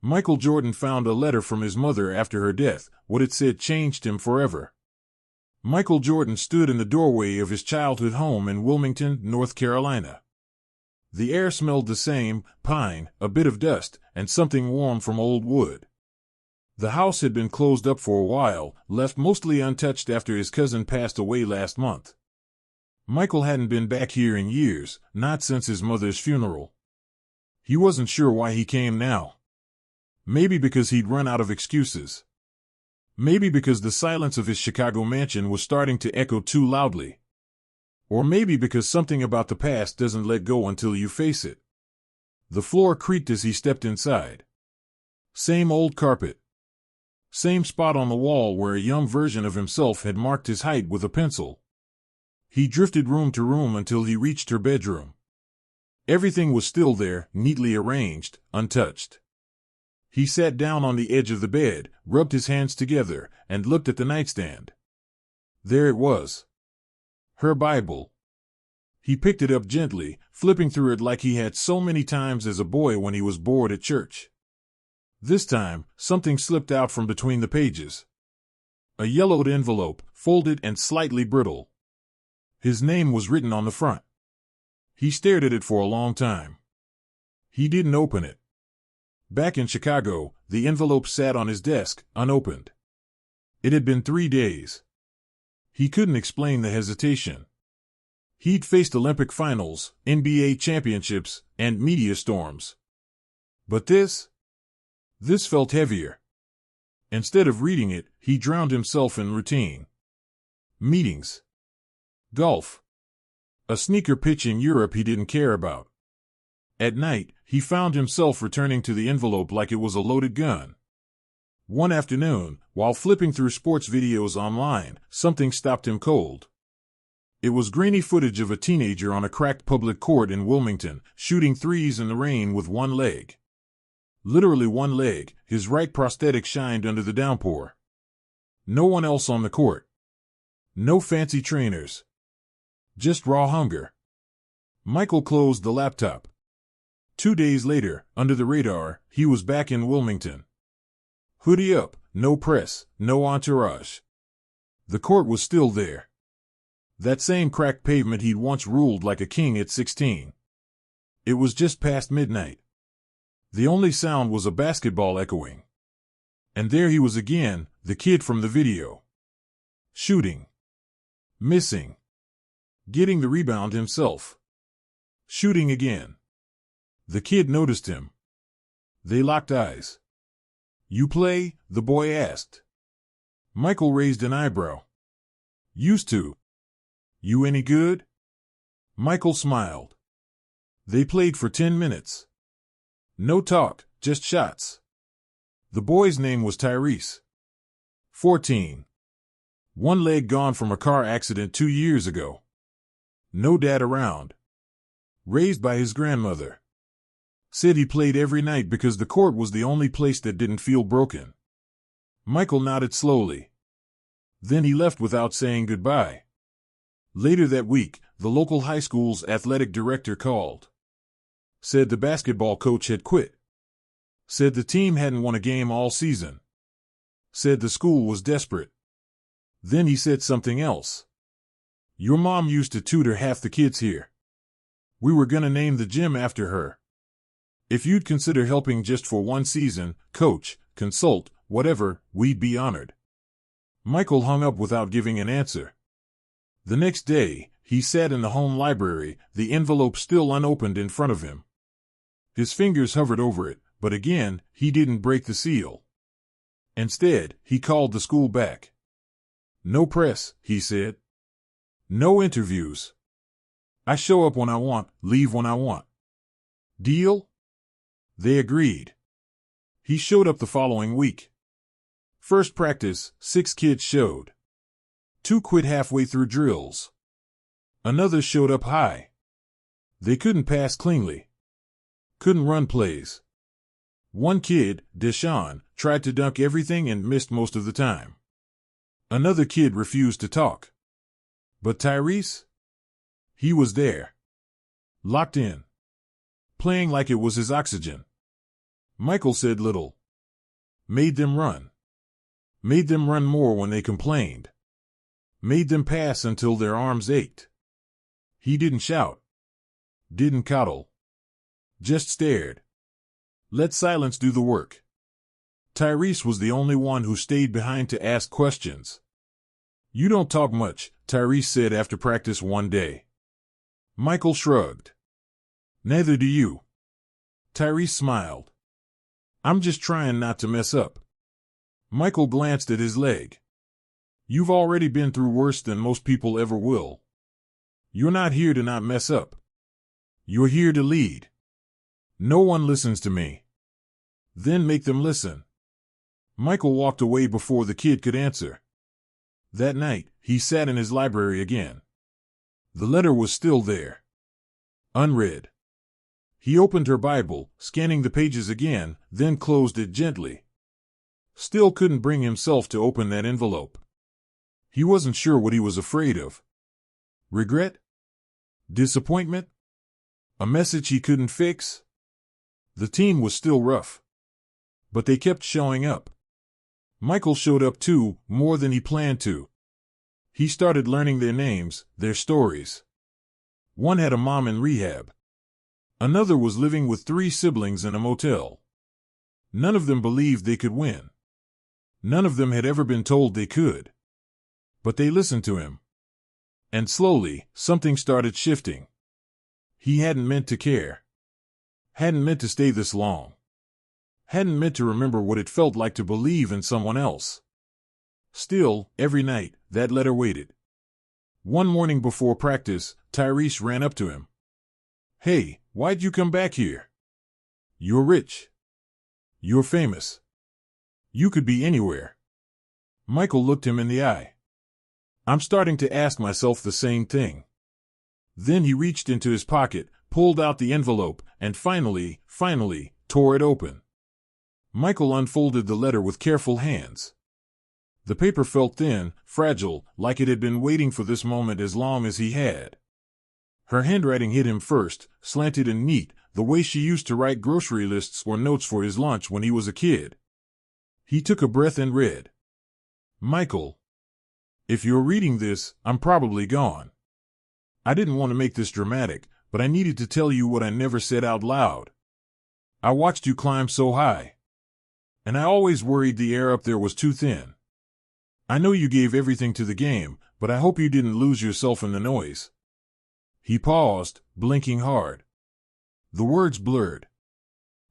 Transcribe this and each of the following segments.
Michael Jordan found a letter from his mother after her death. What it said changed him forever. Michael Jordan stood in the doorway of his childhood home in Wilmington, North Carolina. The air smelled the same: pine, a bit of dust, and something warm from old wood. The house had been closed up for a while, left mostly untouched after his cousin passed away last month. Michael hadn't been back here in years, not since his mother's funeral. He wasn't sure why he came now. Maybe because he'd run out of excuses. Maybe because the silence of his Chicago mansion was starting to echo too loudly. Or maybe because something about the past doesn't let go until you face it. The floor creaked as he stepped inside. Same old carpet. Same spot on the wall where a young version of himself had marked his height with a pencil. He drifted room to room until he reached her bedroom. Everything was still there, neatly arranged, untouched. He sat down on the edge of the bed, rubbed his hands together, and looked at the nightstand. There it was. Her Bible. He picked it up gently, flipping through it like he had so many times as a boy when he was bored at church. This time, something slipped out from between the pages. A yellowed envelope, folded and slightly brittle. His name was written on the front. He stared at it for a long time. He didn't open it. Back in Chicago, the envelope sat on his desk, unopened. It had been 3 days. He couldn't explain the hesitation. He'd faced Olympic finals, NBA championships, and media storms. But this felt heavier. Instead of reading it, he drowned himself in routine. Meetings. Golf. A sneaker pitch in Europe he didn't care about. At night, he found himself returning to the envelope like it was a loaded gun. One afternoon, while flipping through sports videos online, something stopped him cold. It was grainy footage of a teenager on a cracked public court in Wilmington, shooting threes in the rain with one leg. Literally one leg, his right prosthetic shined under the downpour. No one else on the court. No fancy trainers. Just raw hunger. Michael closed the laptop. 2 days later, under the radar, he was back in Wilmington. Hoodie up, no press, no entourage. The court was still there. That same cracked pavement he'd once ruled like a king at 16. It was just past midnight. The only sound was a basketball echoing. And there he was again, the kid from the video. Shooting. Missing. Getting the rebound himself. Shooting again. The kid noticed him. They locked eyes. "You play?" the boy asked. Michael raised an eyebrow. "Used to." "You any good?" Michael smiled. They played for 10 minutes. No talk, just shots. The boy's name was Tyrese. 14. One leg gone from a car accident 2 years ago. No dad around. Raised by his grandmother. Said he played every night because the court was the only place that didn't feel broken. Michael nodded slowly. Then he left without saying goodbye. Later that week, the local high school's athletic director called. Said the basketball coach had quit. Said the team hadn't won a game all season. Said the school was desperate. Then he said something else. "Your mom used to tutor half the kids here. We were gonna name the gym after her. If you'd consider helping just for 1 season, coach, consult, whatever, we'd be honored." Michael hung up without giving an answer. The next day, he sat in the home library, the envelope still unopened in front of him. His fingers hovered over it, but again, he didn't break the seal. Instead, he called the school back. "No press," he said. "No interviews. I show up when I want, leave when I want. Deal?" They agreed. He showed up the following week. First practice, 6 kids showed. 2 quit halfway through drills. Another showed up high. They couldn't pass cleanly. Couldn't run plays. One kid, Deshaun, tried to dunk everything and missed most of the time. Another kid refused to talk. But Tyrese? He was there. Locked in. Playing like it was his oxygen. Michael said little. Made them run. Made them run more when they complained. Made them pass until their arms ached. He didn't shout. Didn't coddle. Just stared. Let silence do the work. Tyrese was the only one who stayed behind to ask questions. You don't talk much, Tyrese said after practice one day. Michael shrugged. Neither do you. Tyrese smiled. I'm just trying not to mess up. Michael glanced at his leg. You've already been through worse than most people ever will. You're not here to not mess up. You're here to lead. No one listens to me. Then make them listen. Michael walked away before the kid could answer. That night, he sat in his library again. The letter was still there. Unread. He opened her Bible, scanning the pages again, then closed it gently. Still couldn't bring himself to open that envelope. He wasn't sure what he was afraid of. Regret? Disappointment? A message he couldn't fix? The team was still rough. But they kept showing up. Michael showed up too, more than he planned to. He started learning their names, their stories. One had a mom in rehab. Another was living with 3 siblings in a motel. None of them believed they could win. None of them had ever been told they could. But they listened to him. And slowly, something started shifting. He hadn't meant to care. Hadn't meant to stay this long. Hadn't meant to remember what it felt like to believe in someone else. Still, every night, that letter waited. One morning before practice, Tyrese ran up to him. Hey, why'd you come back here? You're rich. You're famous. You could be anywhere. Michael looked him in the eye. I'm starting to ask myself the same thing. Then he reached into his pocket, pulled out the envelope, and finally, tore it open. Michael unfolded the letter with careful hands. The paper felt thin, fragile, like it had been waiting for this moment as long as he had. Her handwriting hit him first, slanted and neat, the way she used to write grocery lists or notes for his lunch when he was a kid. He took a breath and read. Michael, if you're reading this, I'm probably gone. I didn't want to make this dramatic, but I needed to tell you what I never said out loud. I watched you climb so high. And I always worried the air up there was too thin. I know you gave everything to the game, but I hope you didn't lose yourself in the noise. He paused, blinking hard. The words blurred.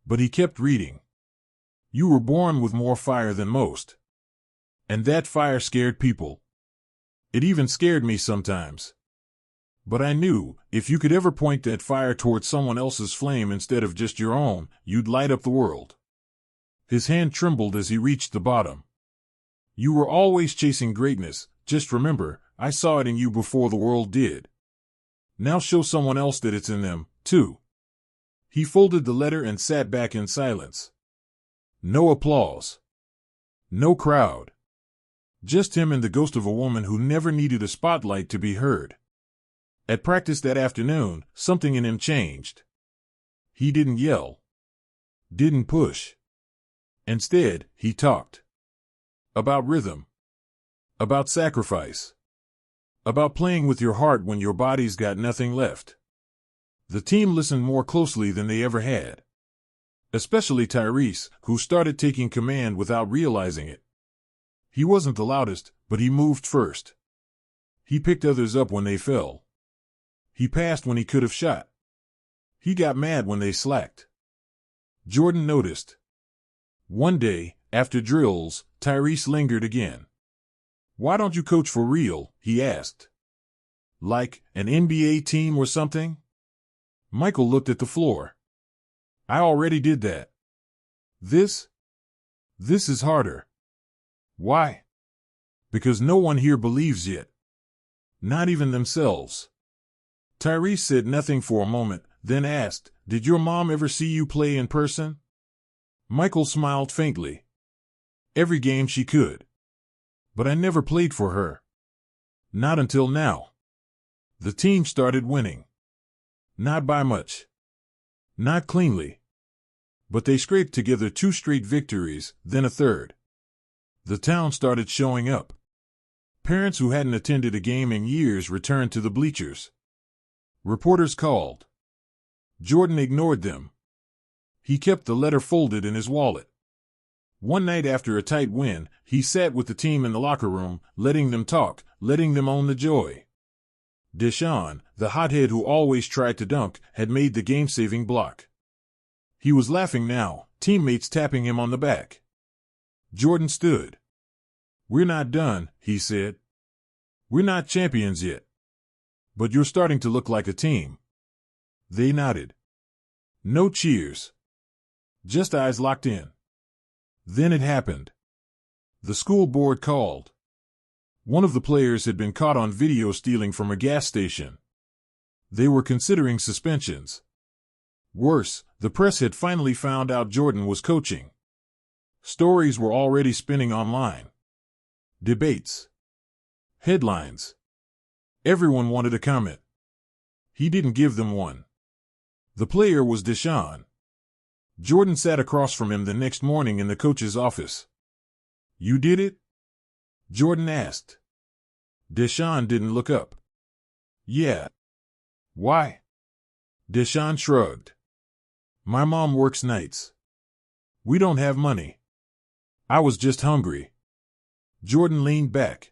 But he kept reading. You were born with more fire than most. And that fire scared people. It even scared me sometimes. But I knew, if you could ever point that fire towards someone else's flame instead of just your own, you'd light up the world. His hand trembled as he reached the bottom. You were always chasing greatness, just remember, I saw it in you before the world did. Now show someone else that it's in them, too. He folded the letter and sat back in silence. No applause. No crowd. Just him and the ghost of a woman who never needed a spotlight to be heard. At practice that afternoon, something in him changed. He didn't yell. Didn't push. Instead, he talked. About rhythm. About sacrifice. About playing with your heart when your body's got nothing left. The team listened more closely than they ever had. Especially Tyrese, who started taking command without realizing it. He wasn't the loudest, but he moved first. He picked others up when they fell. He passed when he could have shot. He got mad when they slacked. Jordan noticed. One day, after drills, Tyrese lingered again. Why don't you coach for real? He asked. Like an NBA team or something? Michael looked at the floor. I already did that. This is harder. Why? Because no one here believes yet. Not even themselves. Tyrese said nothing for a moment, then asked, Did your mom ever see you play in person? Michael smiled faintly. Every game she could. But I never played for her. Not until now. The team started winning. Not by much. Not cleanly. But they scraped together 2 straight victories, then a third. The town started showing up. Parents who hadn't attended a game in years returned to the bleachers. Reporters called. Jordan ignored them. He kept the letter folded in his wallet. One night after a tight win, he sat with the team in the locker room, letting them talk, letting them own the joy. Deshaun, the hothead who always tried to dunk, had made the game-saving block. He was laughing now, teammates tapping him on the back. Jordan stood. "We're not done," he said. "We're not champions yet. But you're starting to look like a team." They nodded. No cheers. Just eyes locked in. Then it happened. The school board called. One of the players had been caught on video stealing from a gas station. They were considering suspensions. Worse, the press had finally found out Jordan was coaching. Stories were already spinning online. Debates. Headlines. Everyone wanted a comment. He didn't give them one. The player was Deshaun. Jordan sat across from him the next morning in the coach's office. "You did it?" Jordan asked. Deshaun didn't look up. "Yeah." "Why?" Deshaun shrugged. "My mom works nights. We don't have money. I was just hungry." Jordan leaned back.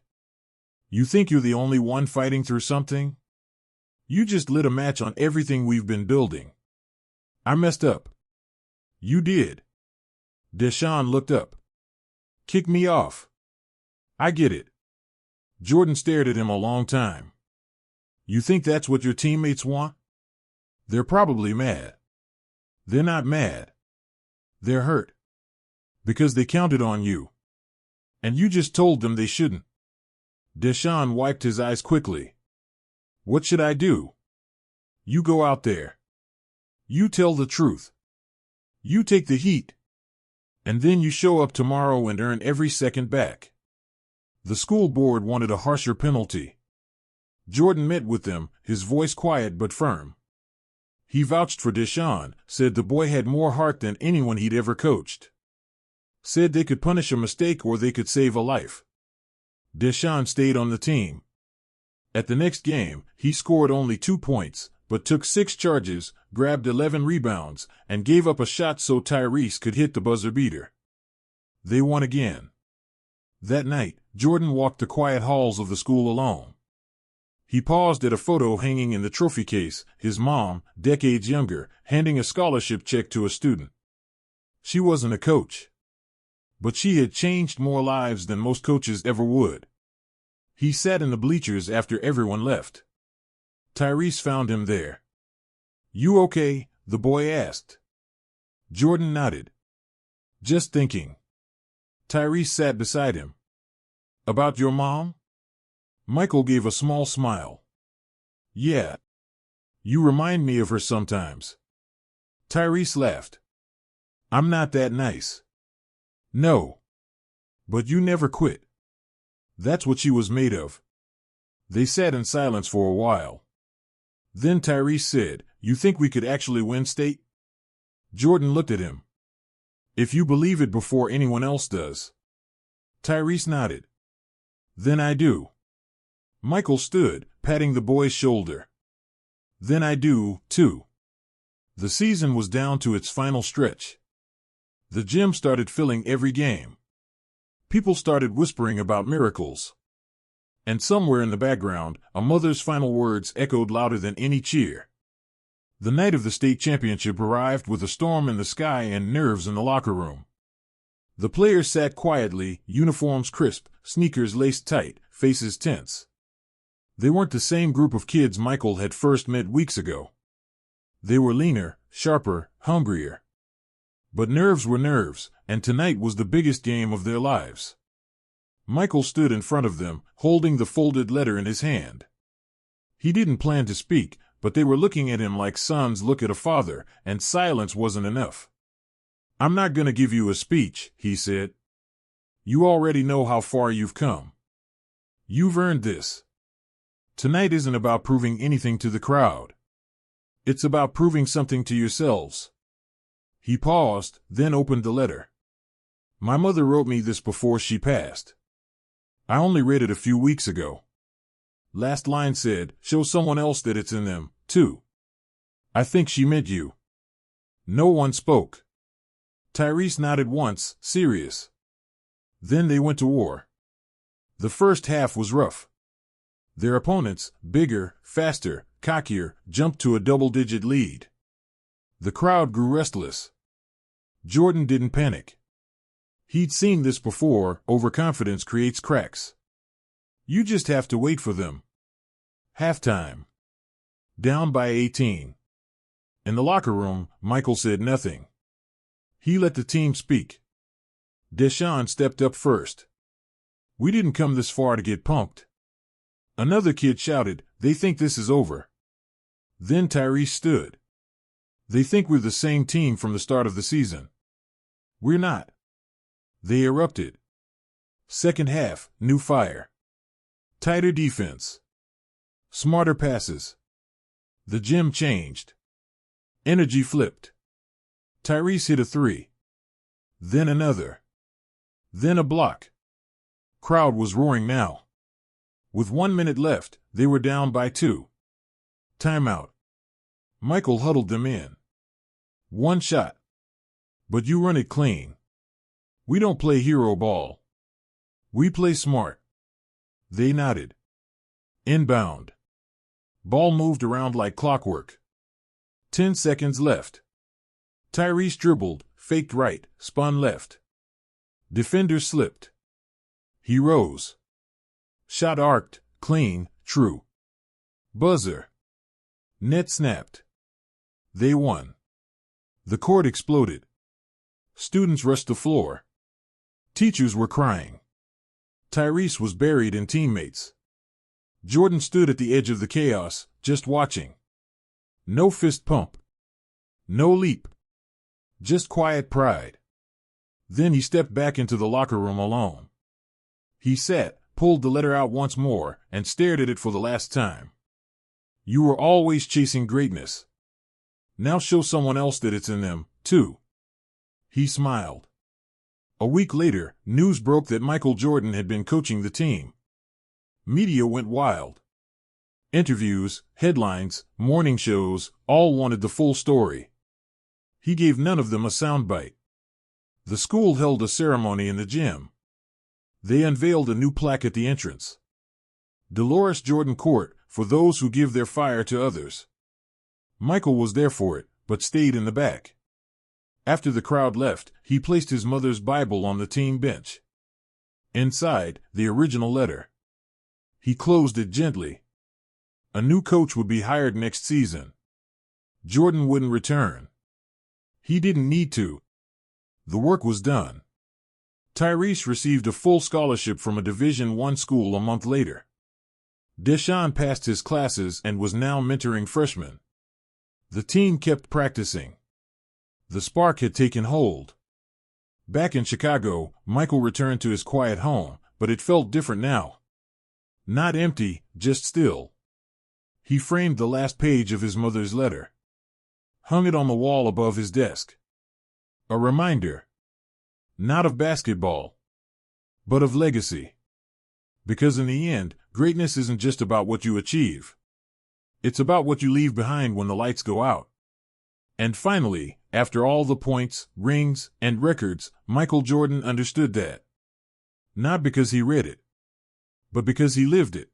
"You think you're the only one fighting through something? You just lit a match on everything we've been building." "I messed up." "You did." Deshaun looked up. "Kick me off." "I get it." Jordan stared at him a long time. "You think that's what your teammates want?" "They're probably mad." "They're not mad. They're hurt. Because they counted on you. And you just told them they shouldn't." Deshaun wiped his eyes quickly. "What should I do?" "You go out there. You tell the truth. You take the heat. And then you show up tomorrow and earn every second back." The school board wanted a harsher penalty. Jordan met with them, his voice quiet but firm. He vouched for Deshaun, said the boy had more heart than anyone he'd ever coached. Said they could punish a mistake or they could save a life. Deshaun stayed on the team. At the next game, he scored only 2 points, but took 6 charges, grabbed 11 rebounds, and gave up a shot so Tyrese could hit the buzzer beater. They won again. That night, Jordan walked the quiet halls of the school alone. He paused at a photo hanging in the trophy case, his mom, decades younger, handing a scholarship check to a student. She wasn't a coach. But she had changed more lives than most coaches ever would. He sat in the bleachers after everyone left. Tyrese found him there. "You okay?" the boy asked. Jordan nodded. "Just thinking." Tyrese sat beside him. "About your mom?" Michael gave a small smile. "Yeah. You remind me of her sometimes." Tyrese laughed. "I'm not that nice." "No. But you never quit. That's what she was made of." They sat in silence for a while. Then Tyrese said, "You think we could actually win state?" Jordan looked at him. "If you believe it before anyone else does." Tyrese nodded. "Then I do." Michael stood, patting the boy's shoulder. "Then I do, too." The season was down to its final stretch. The gym started filling every game. People started whispering about miracles. And somewhere in the background, a mother's final words echoed louder than any cheer. The night of the state championship arrived with a storm in the sky and nerves in the locker room. The players sat quietly, uniforms crisp, sneakers laced tight, faces tense. They weren't the same group of kids Michael had first met weeks ago. They were leaner, sharper, hungrier. But nerves were nerves, and tonight was the biggest game of their lives. Michael stood in front of them, holding the folded letter in his hand. He didn't plan to speak, but they were looking at him like sons look at a father, and silence wasn't enough. "I'm not going to give you a speech," he said. "You already know how far you've come. You've earned this. Tonight isn't about proving anything to the crowd. It's about proving something to yourselves." He paused, then opened the letter. My mother wrote me this before she passed. I only read it a few weeks ago. Last line said, show someone else that it's in them, too. I think she meant you. No one spoke. Tyrese nodded once, serious. Then they went to war. The first half was rough. Their opponents, bigger, faster, cockier, jumped to a double-digit lead. The crowd grew restless. Jordan didn't panic. He'd seen this before, overconfidence creates cracks. You just have to wait for them. Halftime. Down by 18. In the locker room, Michael said nothing. He let the team speak. Deshaun stepped up first. We didn't come this far to get punked. Another kid shouted, they think this is over. Then Tyrese stood. They think we're the same team from the start of the season. We're not. They erupted. Second half, new fire. Tighter defense. Smarter passes. The gym changed. Energy flipped. Tyrese hit a three. Then another. Then a block. Crowd was roaring now. With 1 minute left, they were down by 2. Timeout. Michael huddled them in. One shot. But you run it clean. We don't play hero ball. We play smart. They nodded. Inbound. Ball moved around like clockwork. 10 seconds left. Tyrese dribbled, faked right, spun left. Defender slipped. He rose. Shot arced, clean, true. Buzzer. Net snapped. They won. The court exploded. Students rushed the floor. Teachers were crying. Tyrese was buried in teammates. Jordan stood at the edge of the chaos, just watching. No fist pump. No leap. Just quiet pride. Then he stepped back into the locker room alone. He sat, pulled the letter out once more, and stared at it for the last time. You were always chasing greatness. Now show someone else that it's in them, too. He smiled. A week later, news broke that Michael Jordan had been coaching the team. Media went wild. Interviews, headlines, morning shows, all wanted the full story. He gave none of them a soundbite. The school held a ceremony in the gym. They unveiled a new plaque at the entrance. Dolores Jordan Court, for those who give their fire to others. Michael was there for it, but stayed in the back. After the crowd left, he placed his mother's Bible on the team bench. Inside, the original letter. He closed it gently. A new coach would be hired next season. Jordan wouldn't return. He didn't need to. The work was done. Tyrese received a full scholarship from a Division I school a month later. Deshaun passed his classes and was now mentoring freshmen. The team kept practicing. The spark had taken hold. Back in Chicago, Michael returned to his quiet home, but it felt different now. Not empty, just still. He framed the last page of his mother's letter. Hung it on the wall above his desk. A reminder. Not of basketball, but of legacy. Because in the end, greatness isn't just about what you achieve. It's about what you leave behind when the lights go out. And finally, after all the points, rings, and records, Michael Jordan understood that. Not because he read it, but because he lived it.